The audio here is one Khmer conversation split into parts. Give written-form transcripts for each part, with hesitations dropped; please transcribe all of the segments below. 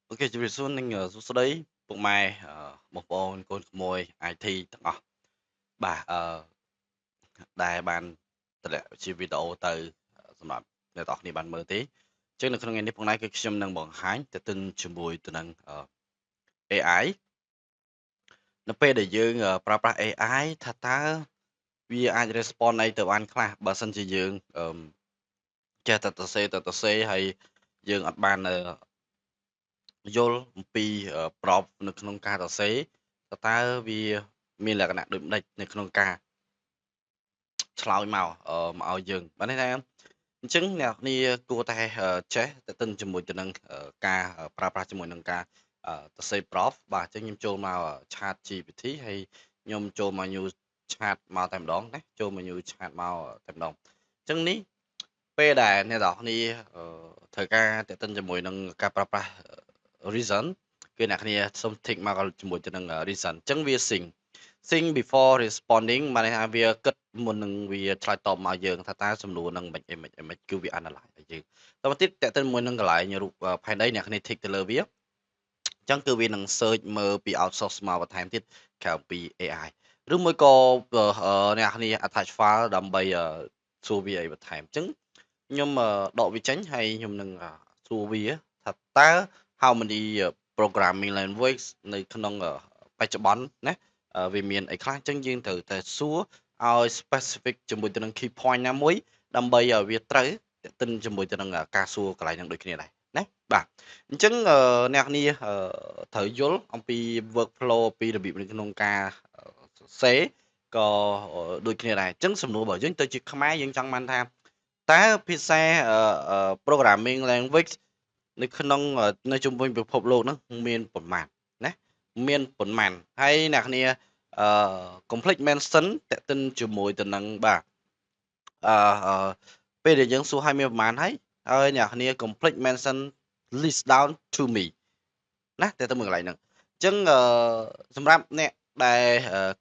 អូខេជំរាបសួរនិងសួស្តីពុកម៉ែបងប្អូនកូនក្មួយ IT ទាំងអស់បាទដែលបានតម្លាក់ជាវីដេអូទៅសម្រាប់អ្នកនរគ្នាបានមើលទេអញ្ចឹងនៅក្នុងថ្ងៃនេះផងដែរគឺខ្ញុំនឹងបង្ហាញទៅទិនជាមួយទៅនឹងAI នៅពេលដែលយើងប្រើប្រាស់ AI ថាតើវាអាច respond អីទៅបានខ្លះបើសិនជាយើងចេះតែសរសេរហើយយើងអត់បានយល់អំពីprompt នៅក្នុងការសរសេរតើវាមានលក្ខណៈដូចម្ដេចនៅក្នុងការឆ្លើយមកឲ្យយើងបានន័យថាអញ្ចឹងអ្នកនរគ្នាគួរតែចេះទៅទិនជាមួយទៅនឹងការប្រើប្រាស់ជាមួយនឹងការសរសេរ prompt បាទអញ្ចឹងខ្ញុំចូលមក ChatGPT ហើយខ្ញុំចូលមក use Chat មកតែម្ដងណាចូលមក use Chat មកតែម្ដងអញ្ចឹងនេះពេលដែលអ្នកនរគ្នាត្រូវការទៅទិនជាមួយនឹងការប្រើប្រាស់ reason គឺអ្នកគ្នាសុំ tick មកជាមួយទៅនឹង reason អញ្ចឹងវា think before responding បានន័យថាវាគិតមុននឹងវាឆ្លើយតបមកយើងថាតើសំណួរហ្នឹងមិនគឺវា analyze ឲ្យយើងតទៅទៀតតេតិនមួយនឹងកន្លែងរូបផែនដីអ្នកគ្នា tick ទៅលើវាអញ្ចឹងគឺវានឹង search មើលពី outsource មកបន្ថែមទៀតក្រៅពី AI ឬមួយក៏អ្នកគ្នា attach file ដើម្បីសួរវាអីបន្ថែមអញ្ចឹងខ្ញុំដកវាចេញហើយខ្ញុំនឹងសួរវាថាតើ how many programming language នៅក្នុងបច្ចុប្បន្នណាវាមានអីខ្លះអញ្ចឹងយើងត្រូវតែសួរឲ្យ specific ជាមួយទៅនឹង key point ណាមួយដើម្បីឲ្យវាត្រូវទន្ទឹមជាមួយទៅនឹងការសួរកន្លែងហ្នឹងដូចគ្នាដែរណាបាទអញ្ចឹងអ្នកនាងត្រូវយល់អំពី workflow ពីរបៀបនៅក្នុងការសរសេរក៏ដូចគ្នាដែរអញ្ចឹងសំណួររបស់យើងទៅជាខ្មែរយើងចង់បានថាតើភាសាprogramming language នៅក្នុងនៅជុំវិញពិភពលោកហ្នឹងមានប៉ុន្មានណាមានប៉ុន្មានហើយអ្នកគ្នាអឺ complete mention តេតិនជាមួយទៅនឹងបាទអឺពេលដែលយើងសួរឲ្យមានប៉ុន្មានហើយអ្នកគ្នា complete mention list down to me ណាតើទៅមើលកន្លែងហ្នឹងអញ្ចឹងសម្រាប់អ្នកដែល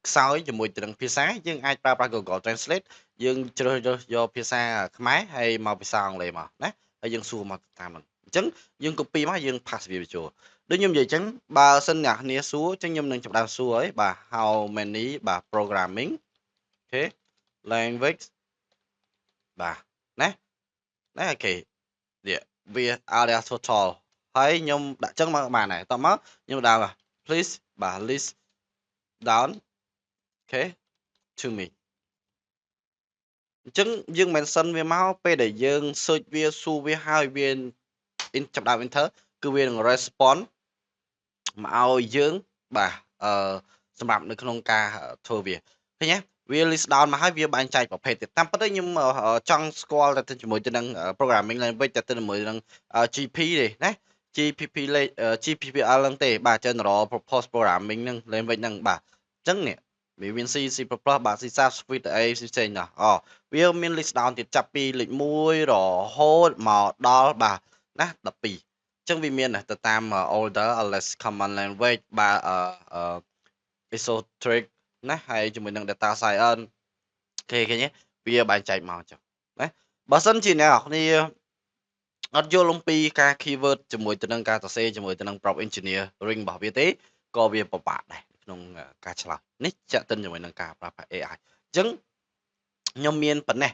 ខ្សោយជាមួយទៅនឹងភាសាយើងអាចប្រើប្រាស់ Google Translate យើងជ្រើសរើសយកភាសាខ្មែរហើយមកភាសាអង់គ្លេសមកណាហើយយើងសួរមកតាមហ្នឹងអញ្ចឹងយើង copy មកយើង pass វាបញ្ចូលដូចខ្ញុំនិយាយអញ្ចឹងបើសិនអ្នកគ្នាសួរអញ្ចឹងខ្ញុំនឹងចាប់ផ្ដើមសួរហើយបាទ how many បាទ programming អូខេ language បាទណាអូខេវា area total ហើយខ្ញុំដាក់ចឹងមកបានហើយតោះមកខ្ញុំដាក់ please បាទ list down អូខេ to me អញ្ចឹងយើង mention វាមកពេលដែលយើង search វាសួរវាហើយវាចាប់ផ្ដើម enter គឺវានឹង respond មកឲ្យយើងបាទអឺសម្រាប់នៅក្នុងការធ្វើវាឃើញទេវា list down មកហើយវាបែងចែកប្រភេទទៀតតាមពិតទៅខ្ញុំចង់ស្គាល់តែជាមួយទៅនឹង programming language តែទៅជាមួយនឹង GP ទេណា GPP GPPL ហ្នឹងទេបាទ General Purpose Programming ហ្នឹង language ហ្នឹងបាទអញ្ចឹងនេះវាមាន C C++ បាទ C Sharp Swift អីផ្សេងៗណោះវាមាន list down ទៀតចាប់ពីលេខ1រហូតមកដល់បាទណា12ចឹងវាមានទៅតាម older or less common language បាទesoteric ណាហើយជាមួយនឹង data science គេឃើញទេវាបែងចែកមកចឹងណាបើសិនជាអ្នកនរគ្នាអត់យល់អំពីការ keyword ជាមួយទៅនឹងការសរសេរជាមួយទៅនឹង prompt engineering របស់វាទេក៏វាពិបាកដែរក្នុងការឆ្លើយនេះចាក់ទិនជាមួយនឹងការប្រើប្រាស់ AI អញ្ចឹងខ្ញុំមានប៉ុណ្ណេះ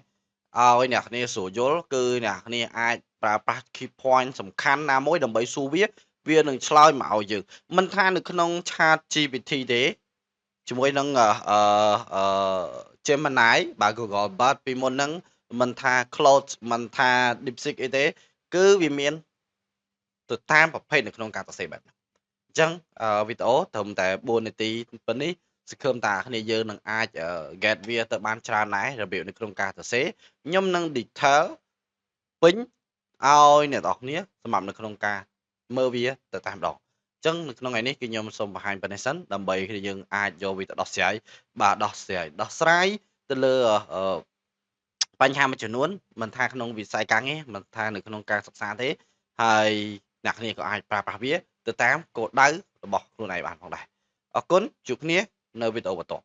ឲ្យអ្នកគ្នាស្រួលយល់គឺអ្នកគ្នាអាចប្រើប្រាស់ key point សំខាន់ណាមួយដើម្បីសួរវានឹងឆ្លើយមកឲ្យយើងមិនថានៅក្នុង Chat GPT ទេជាមួយនឹងអឺ Gemini បាទ Google Bard ពីមុនហ្នឹងមិនថា Claude មិនថា DeepSeek អីទេគឺវាមានទៅតាមប្រភេទនៅក្នុងការសរសេរបែបហ្នឹងអញ្ចឹងវីដេអូត្រឹមតែ4នាទីប៉ុណ្នេះសង្ឃឹមថាគ្នាយើងនឹងអាច get វាទៅបានច្រើនដែររបៀបនៅក្នុងការសរសេរខ្ញុំនឹង detail ពេញឲ្យអ្នកនរគ្នាសម្រាប់នៅក្នុងការមើលវាទៅតែម្ដងអញ្ចឹងនៅក្នុងថ្ងៃនេះគឺខ្ញុំសូមបង្ហាញប៉ុណ្ណេះសិនដើម្បីគ្នាយើងអាចយកវាទៅដោះស្រាយបាទដោះស្រាយទៅលើបញ្ហាមួយចំនួនមិនថាក្នុងវិស័យការងារមិនថានៅក្នុងការសិក្សាទេហើយអ្នកគ្នាក៏អាចប្រើប្រាស់វាទៅតាមគោលដៅរបស់ខ្លួនឯងបានផងដែរអរគុណជួបគ្នានៅវីដេអូបន្ទាប់